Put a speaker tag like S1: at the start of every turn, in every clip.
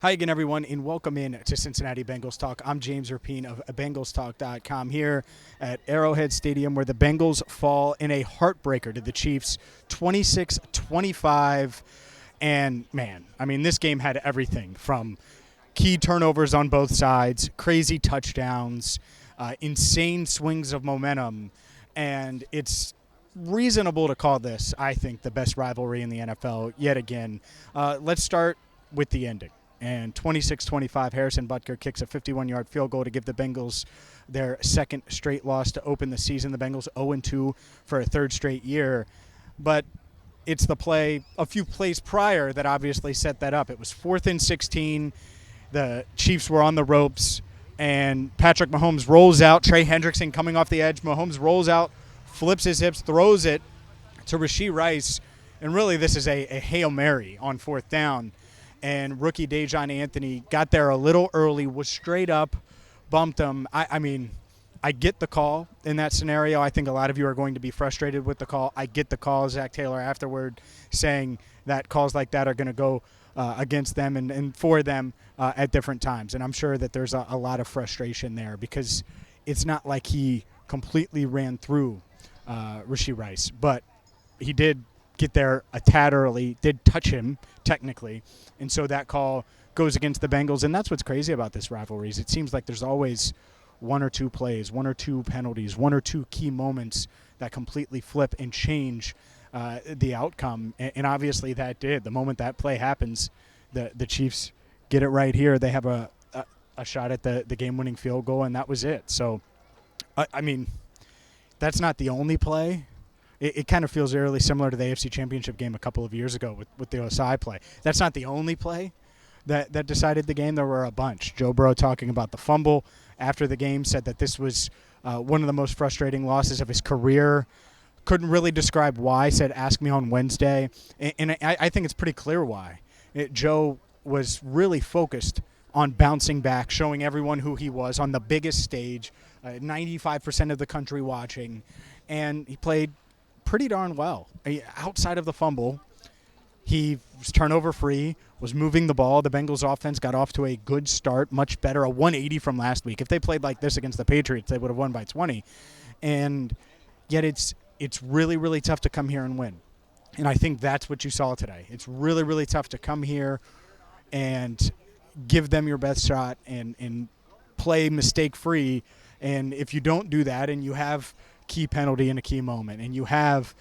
S1: Hi again, everyone, and welcome in to Cincinnati Bengals Talk. I'm James Rapien of BengalsTalk.com here at Arrowhead Stadium, where the Bengals fall in a heartbreaker to the Chiefs, 26-25. And, man, I mean, this game had everything from key turnovers on both sides, crazy touchdowns, insane swings of momentum, and it's reasonable to call this, I think, the best rivalry in the NFL yet again. Let's start with the ending. And 26-25, Harrison Butker kicks a 51-yard field goal to give the Bengals their second straight loss to open the season. The Bengals 0-2 for a third straight year. But it's the play, a few plays prior, that obviously set that up. It was 4th and 16. The Chiefs were on the ropes, and Patrick Mahomes rolls out. Trey Hendrickson coming off the edge. Mahomes rolls out, flips his hips, throws it to Rashee Rice. And really, this is a Hail Mary on 4th down. And rookie Dejon Anthony got there a little early, was straight up, bumped him. I mean, I get the call in that scenario. I think a lot of you are going to be frustrated with the call. I get the call, Zach Taylor afterward saying that calls like that are going to go against them and for them at different times. And I'm sure that there's a lot of frustration there because it's not like he completely ran through Rashee Rice. But he did get there a tad early, did touch him technically, and so that call goes against the Bengals. And that's what's crazy about this rivalry is it seems like there's always one or two plays, one or two penalties, one or two key moments that completely flip and change the outcome. And obviously that did. The moment that play happens, the Chiefs get it right here. They have a shot at the game-winning field goal, and that was it. So, I mean, that's not the only play. It kind of feels eerily similar to the AFC Championship game a couple of years ago with the Osai play. That's not the only play that decided the game. There were a bunch. Joe Burrow, talking about the fumble after the game, said that this was one of the most frustrating losses of his career. Couldn't really describe why. Said, ask me on Wednesday. And I think it's pretty clear why. Joe was really focused on bouncing back, showing everyone who he was on the biggest stage, 95% of the country watching, and he played pretty darn well. Outside of the fumble, he was turnover-free, was moving the ball. The Bengals offense got off to a good start, much better, a 180 from last week. If they played like this against the Patriots, they would have won by 20. And yet it's really, really tough to come here and win. And I think that's what you saw today. It's really, really tough to come here and give them your best shot and play mistake-free. And if you don't do that and you have key penalty in a key moment, and you have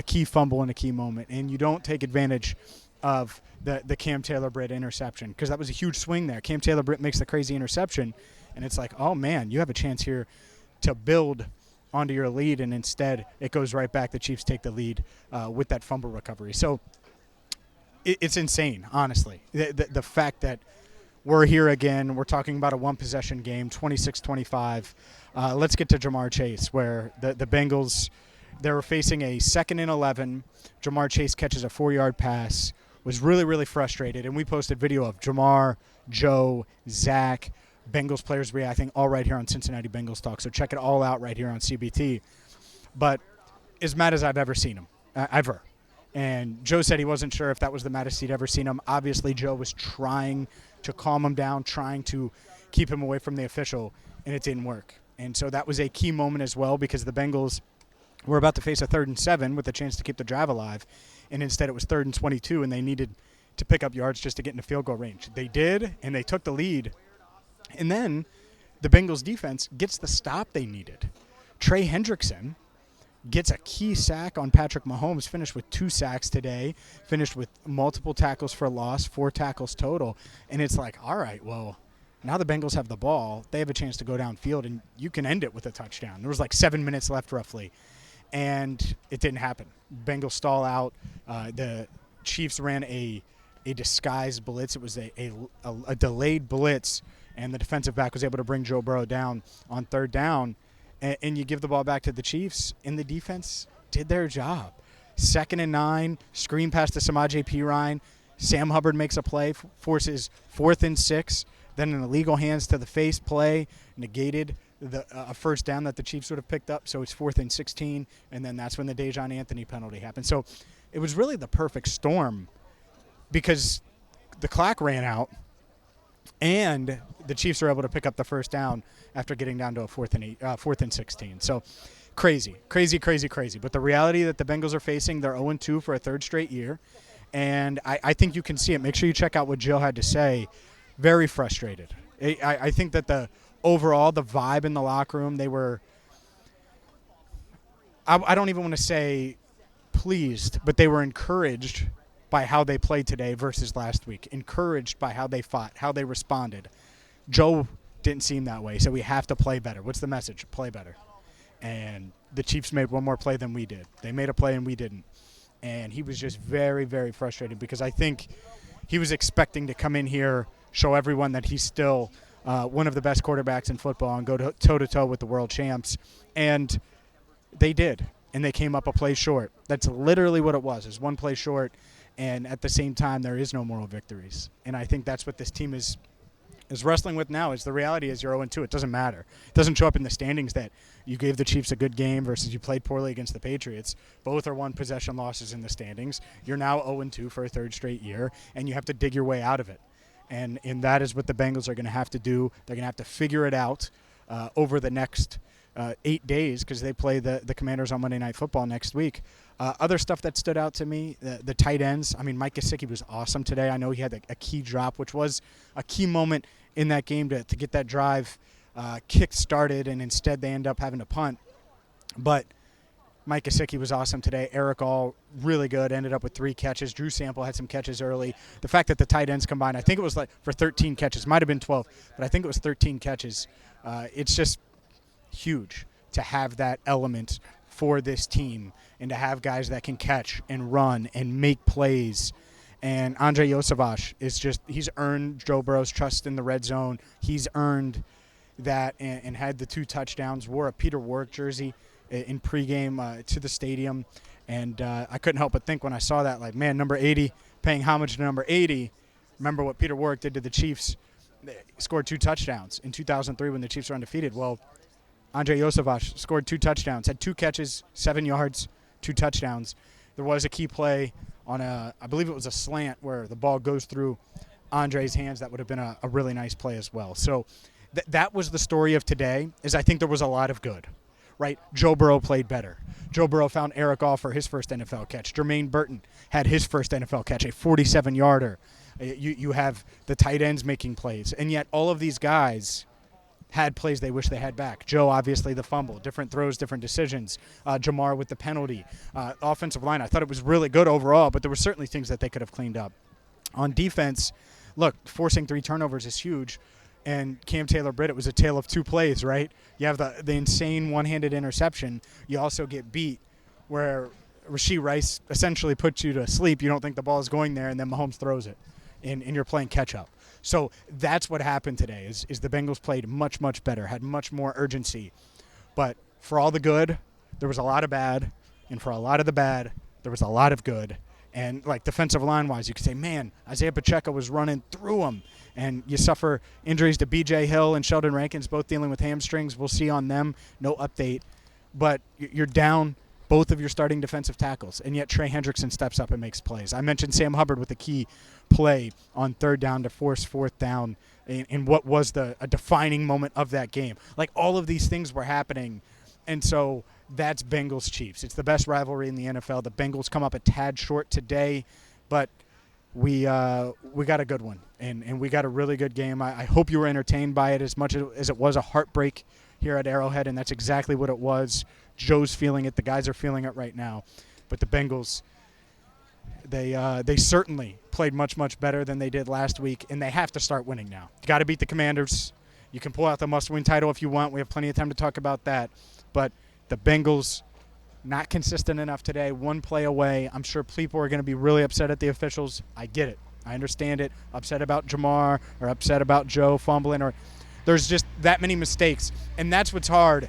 S1: key fumble in a key moment, and you don't take advantage of the Cam Taylor-Britt interception, because that was a huge swing there. Cam Taylor-Britt makes the crazy interception, and it's like, oh, man, you have a chance here to build onto your lead, and instead it goes right back. The Chiefs take the lead with that fumble recovery. So it's insane, honestly, the fact that we're here again. We're talking about a one-possession game, 26-25. Let's get to Jamar Chase, where the Bengals, they were facing a 2nd and 11. Jamar Chase catches a 4-yard pass, was really, really frustrated. And we posted video of Jamar, Joe, Zach, Bengals players reacting, all right here on Cincinnati Bengals Talk. So check it all out right here on CBT. But as mad as I've ever seen him, ever. And Joe said he wasn't sure if that was the maddest he'd ever seen him. Obviously, Joe was trying to calm him down, trying to keep him away from the official, and it didn't work. And so that was a key moment as well, because the Bengals were about to face a 3rd and 7 with a chance to keep the drive alive, and instead it was 3rd and 22, and they needed to pick up yards just to get into field goal range. They did, and they took the lead. And then the Bengals defense gets the stop they needed. Trey Hendrickson gets a key sack on Patrick Mahomes, finished with 2 sacks today, finished with multiple tackles for loss, 4 tackles total. And it's like, all right, well, now the Bengals have the ball. They have a chance to go downfield, and you can end it with a touchdown. There was like 7 minutes left roughly, and it didn't happen. Bengals stall out. The Chiefs ran a disguised blitz. It was a delayed blitz, and the defensive back was able to bring Joe Burrow down on 3rd down. And you give the ball back to the Chiefs, and the defense did their job. 2nd and 9, screen pass to Samaje Perine. Sam Hubbard makes a play, forces 4th and 6. Then an illegal hands to the face play negated a first down that the Chiefs would have picked up, so it's 4th and 16. And then that's when the Dejon Anthony penalty happened. So it was really the perfect storm, because the clock ran out, And the Chiefs were able to pick up the first down after getting down to a fourth and 16. So crazy. But the reality that the Bengals are facing, they're 0-2 for a third straight year. And I think you can see it. Make sure you check out what Joe had to say. Very frustrated. I think that the vibe in the locker room, they were, I don't even want to say pleased, but they were encouraged by how they played today versus last week, encouraged by how they fought, how they responded. Joe didn't seem that way, so we have to play better. What's the message? Play better. And the Chiefs made one more play than we did. They made a play and we didn't. And he was just very, very frustrated because I think he was expecting to come in here, show everyone that he's still one of the best quarterbacks in football and go toe-to-toe with the world champs. And they did, and they came up a play short. That's literally what it was, is one play short, and at the same time, there is no moral victories. And I think that's what this team is wrestling with now. Is the reality is you're 0-2. It doesn't matter. It doesn't show up in the standings that you gave the Chiefs a good game versus you played poorly against the Patriots. Both are one-possession losses in the standings. You're now 0-2 for a third straight year, and you have to dig your way out of it. And that is what the Bengals are going to have to do. They're going to have to figure it out over the next 8 days because they play the Commanders on Monday Night Football next week. Other stuff that stood out to me, the tight ends. I mean, Mike Gesicki was awesome today. I know he had a key drop, which was a key moment in that game to get that drive kick-started, and instead they end up having to punt. But Mike Gesicki was awesome today. Eric All, really good, ended up with 3 catches. Drew Sample had some catches early. The fact that the tight ends combined, I think it was like for 13 catches. Might have been 12, but I think it was 13 catches. It's just huge to have that element for this team and to have guys that can catch and run and make plays. And Andrei Iosivas is just, he's earned Joe Burrow's trust in the red zone. He's earned that and had the 2 touchdowns, wore a Peter Warrick jersey in pregame to the stadium. And I couldn't help but think when I saw that, like, man, number 80, paying homage to number 80. Remember what Peter Warrick did to the Chiefs? They scored 2 touchdowns in 2003 when the Chiefs were undefeated. Well, Andrei Iosivas scored 2 touchdowns, had 2 catches, 7 yards, 2 touchdowns. There was a key play on I believe it was a slant where the ball goes through Andre's hands. That would have been a really nice play as well. So that was the story of today, is I think there was a lot of good, right? Joe Burrow played better. Joe Burrow found Eric All for his first NFL catch. Jermaine Burton had his first NFL catch, a 47-yarder. You have the tight ends making plays. And yet all of these guys had plays they wish they had back. Joe, obviously, the fumble, different throws, different decisions. Jamar with the penalty. Offensive line, I thought it was really good overall, but there were certainly things that they could have cleaned up. On defense, look, forcing 3 turnovers is huge. And Cam Taylor-Britt, it was a tale of 2 plays, right? You have the insane one-handed interception. You also get beat where Rashee Rice essentially puts you to sleep. You don't think the ball is going there, and then Mahomes throws it, and you're playing catch-up. So that's what happened today is the Bengals played much, much better, had much more urgency. But for all the good, there was a lot of bad. And for a lot of the bad, there was a lot of good. And like defensive line-wise, you could say, man, Isaiah Pacheco was running through them. And you suffer injuries to B.J. Hill and Sheldon Rankins, both dealing with hamstrings. We'll see on them. No update. But you're down both of your starting defensive tackles, and yet Trey Hendrickson steps up and makes plays. I mentioned Sam Hubbard with a key play on 3rd down to force 4th down in what was a defining moment of that game. Like, all of these things were happening, and so that's Bengals-Chiefs. It's the best rivalry in the NFL. The Bengals come up a tad short today, but we got a good one, and we got a really good game. I hope you were entertained by it as much as it was a heartbreak here at Arrowhead, and that's exactly what it was. Joe's feeling it. The guys are feeling it right now. But the Bengals, they certainly played much, much better than they did last week, and they have to start winning now. You got to beat the Commanders. You can pull out the must-win title if you want. We have plenty of time to talk about that. But the Bengals, not consistent enough today, 1 play away. I'm sure people are going to be really upset at the officials. I get it. I understand it. Upset about Jamar or upset about Joe fumbling, or there's just that many mistakes, and that's what's hard.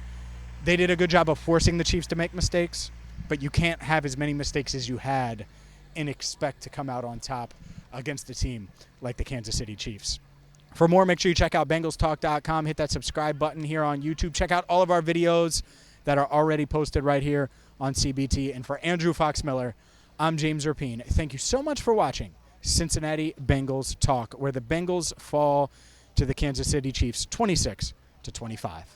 S1: They did a good job of forcing the Chiefs to make mistakes, but you can't have as many mistakes as you had and expect to come out on top against a team like the Kansas City Chiefs. For more, make sure you check out BengalsTalk.com. Hit that subscribe button here on YouTube. Check out all of our videos that are already posted right here on CBT. And for Andrew Fox-Miller, I'm James Rapien. Thank you so much for watching Cincinnati Bengals Talk, where the Bengals fall to the Kansas City Chiefs 26-25.